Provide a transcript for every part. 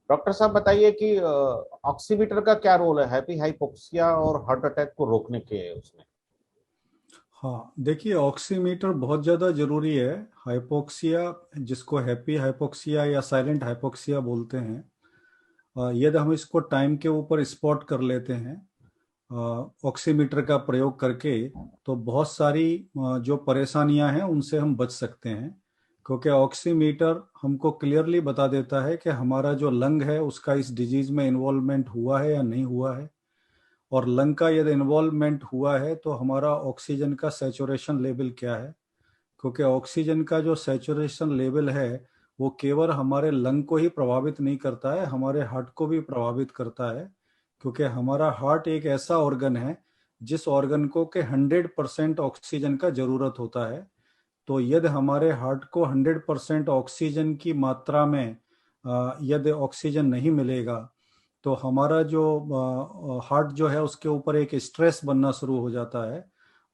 Doctor साहब बताइए कि ऑक्सीमीटर का क्या रोल है हैप्पी हाइपोक्सिया और हार्ट अटैक को रोकने के उसमें। हाँ, देखिए ऑक्सीमीटर बहुत ज़्यादा ज़रूरी है। हाइपोक्सिया, जिसको हैप्पी हाइपोक्सिया या साइलेंट हाइपोक्सिया बोलते हैं, यदि हम इसको टाइम के ऊपर स्पॉट कर लेते हैं ऑक्सीमीटर का प्रयोग करके, तो बहुत सारी जो परेशानियां हैं उनसे हम बच सकते हैं। क्योंकि ऑक्सीमीटर हमको क्लियरली बता देता है कि हमारा जो लंग है उसका इस डिजीज में इन्वॉल्वमेंट हुआ है या नहीं हुआ है। और लंग का यदि इन्वॉल्वमेंट हुआ है तो हमारा ऑक्सीजन का सैचुरेशन लेवल क्या है। क्योंकि ऑक्सीजन का जो सैचुरेशन लेवल है वो केवल हमारे लंग को ही प्रभावित नहीं करता है, हमारे हार्ट को भी प्रभावित करता है। क्योंकि हमारा हार्ट एक ऐसा ऑर्गन है जिस ऑर्गन को के 100% ऑक्सीजन का जरूरत होता है। तो यदि हमारे हार्ट को 100% ऑक्सीजन की मात्रा में यदि ऑक्सीजन नहीं मिलेगा तो हमारा जो हार्ट जो है उसके ऊपर एक स्ट्रेस बनना शुरू हो जाता है।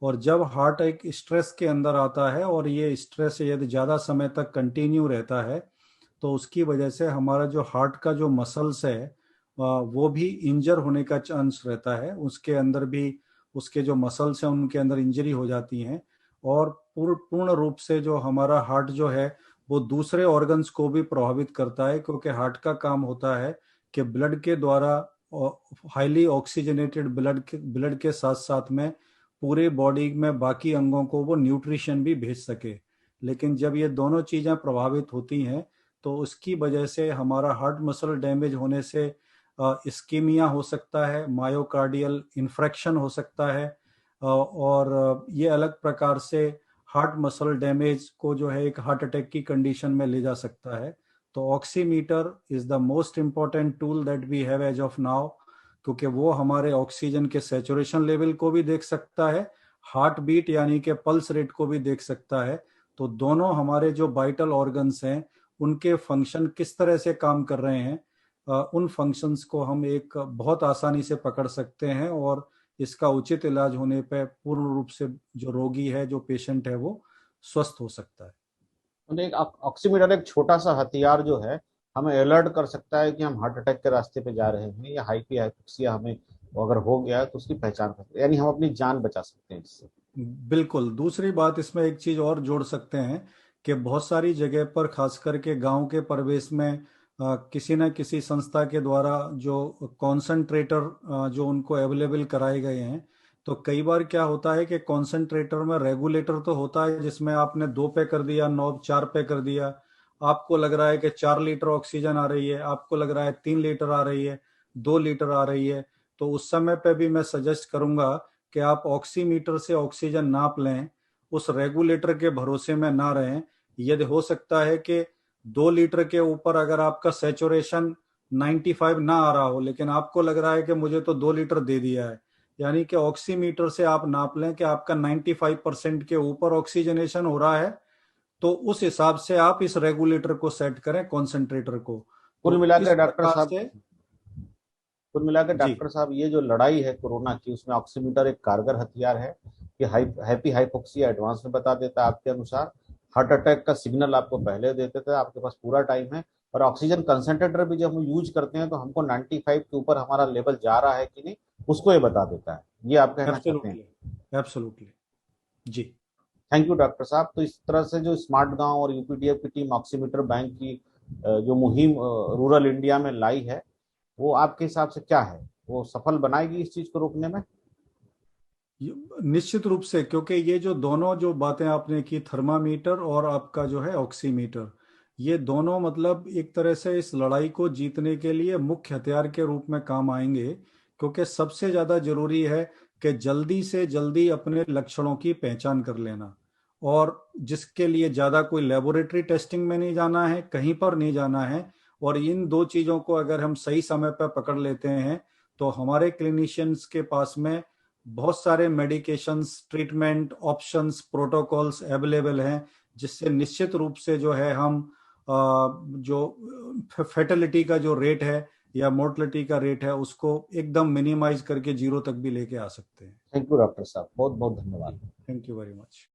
और जब हार्ट एक स्ट्रेस के अंदर आता है और ये स्ट्रेस यदि ज़्यादा समय तक कंटिन्यू रहता है तो उसकी वजह से हमारा जो हार्ट का जो मसल्स है वो भी इंजर होने का चांस रहता है। उसके अंदर भी उसके जो मसल्स हैं उनके अंदर इंजरी हो जाती हैं। और पूर्ण रूप से जो हमारा हार्ट जो है वो दूसरे ऑर्गन्स को भी प्रभावित करता है। क्योंकि हार्ट का काम होता है कि ब्लड के द्वारा हाईली ऑक्सीजनेटेड ब्लड के साथ साथ में पूरे बॉडी में बाकी अंगों को वो न्यूट्रिशन भी भेज सके। लेकिन जब ये दोनों चीज़ें प्रभावित होती हैं तो उसकी वजह से हमारा हार्ट मसल डैमेज होने से इस्कीमिया हो सकता है, मायोकार्डियल इन्फ्रैक्शन हो सकता है। और ये अलग प्रकार से हार्ट मसल डैमेज को जो है एक हार्ट अटैक की कंडीशन में ले जा सकता है। तो oximeter is the most important tool that we have as of now. क्योंकि वो हमारे ऑक्सीजन के सैचुरेशन लेवल को भी देख सकता है, हार्ट बीट यानी कि पल्स रेट को भी देख सकता है। तो दोनों हमारे जो वाइटल ऑर्गन्स हैं उनके फंक्शन किस तरह से काम कर रहे हैं, उन फंक्शंस को हम एक बहुत आसानी से पकड़ सकते हैं। और इसका उचित इलाज होने पर पूर्ण रूप से जो रोगी है, जो पेशेंट है, वो स्वस्थ हो सकता है। मतलब एक ऑक्सीमीटर एक छोटा सा हथियार जो है हमें अलर्ट कर सकता है कि हम हार्ट अटैक के रास्ते पे जा रहे हैं या हाइपी हाइपोक्सिया हमें अगर हो गया है तो उसकी पहचान कर सकते हैं, यानी हम अपनी जान बचा सकते हैं इससे। बिल्कुल। दूसरी बात इसमें एक चीज और जोड़ सकते हैं कि बहुत सारी जगह पर खास करके गांव के परिवेश में किसी न किसी संस्था के द्वारा जो कॉन्सेंट्रेटर जो उनको अवेलेबल कराए गए हैं। तो कई बार क्या होता है कि कॉन्सेंट्रेटर में रेगुलेटर तो होता है जिसमें आपने 2 पे कर दिया, नॉब 4 पे कर दिया। आपको लग रहा है कि 4 लीटर ऑक्सीजन आ रही है, आपको लग रहा है 3 लीटर आ रही है, 2 लीटर आ रही है। तो उस समय पे भी मैं सजेस्ट करूंगा कि आप ऑक्सीमीटर से ऑक्सीजन नाप लें, उस रेगुलेटर के भरोसे में ना रहें। यदि हो सकता है कि 2 लीटर के ऊपर अगर आपका सैचुरेशन 95 ना आ रहा हो लेकिन आपको लग रहा है कि मुझे तो 2 लीटर दे दिया है, यानी कि ऑक्सीमीटर से आप नाप लें कि आपका 95% के ऊपर ऑक्सीजनेशन हो रहा है। तो उस हिसाब से आप इस रेगुलेटर को सेट करें, कॉन्सेंट्रेटर को। कुल तो इस मिलाकर डॉक्टर प्रकार साहब से। कुल मिलाकर जी। डॉक्टर साहब ये जो लड़ाई है कोरोना की उसमें ऑक्सीमीटर एक कारगर हथियार है कि हैप्पी हाइपोक्सिया एडवांस में बता देता है आपके अनुसार, हार्ट अटैक का सिग्नल आपको पहले दे देता है, आपके पास पूरा टाइम है। और ऑक्सीजन कंसंट्रेटर भी जब हम यूज करते हैं तो हमको 95 के ऊपर हमारा लेवल जा रहा है कि नहीं उसको ये बता देता है। ये आप कहना चाहते हैं। एब्सोल्युटली। एब्सोल्युटली। जी। थैंक यू डॉक्टर साहब। तो इस तरह से जो स्मार्ट गांव और यूपीडीएफ की टीम ऑक्सीमीटर बैंक की जो मुहिम रूरल इंडिया में लाई है वो आपके हिसाब से क्या है, वो सफल बनाएगी इस चीज को रोकने में। निश्चित रूप से, क्योंकि ये जो दोनों जो बातें आपने की, थर्मामीटर और आपका जो है ऑक्सीमीटर, ये दोनों मतलब एक तरह से इस लड़ाई को जीतने के लिए मुख्य हथियार के रूप में काम आएंगे। क्योंकि सबसे ज़्यादा जरूरी है कि जल्दी से जल्दी अपने लक्षणों की पहचान कर लेना। और जिसके लिए ज़्यादा कोई लेबोरेटरी टेस्टिंग में नहीं जाना है, कहीं पर नहीं जाना है। और इन दो चीज़ों को अगर हम सही समय पर पकड़ लेते हैं तो हमारे क्लिनिशियंस के पास में बहुत सारे medications, treatment options, protocols available हैं, जिससे निश्चित रूप से जो है हम जो फेटलिटी का जो रेट है या मोर्टलिटी का रेट है उसको एकदम मिनिमाइज करके जीरो तक भी लेके आ सकते हैं। थैंक यू डॉक्टर साहब, बहुत बहुत जी। धन्यवाद। Thank you very much.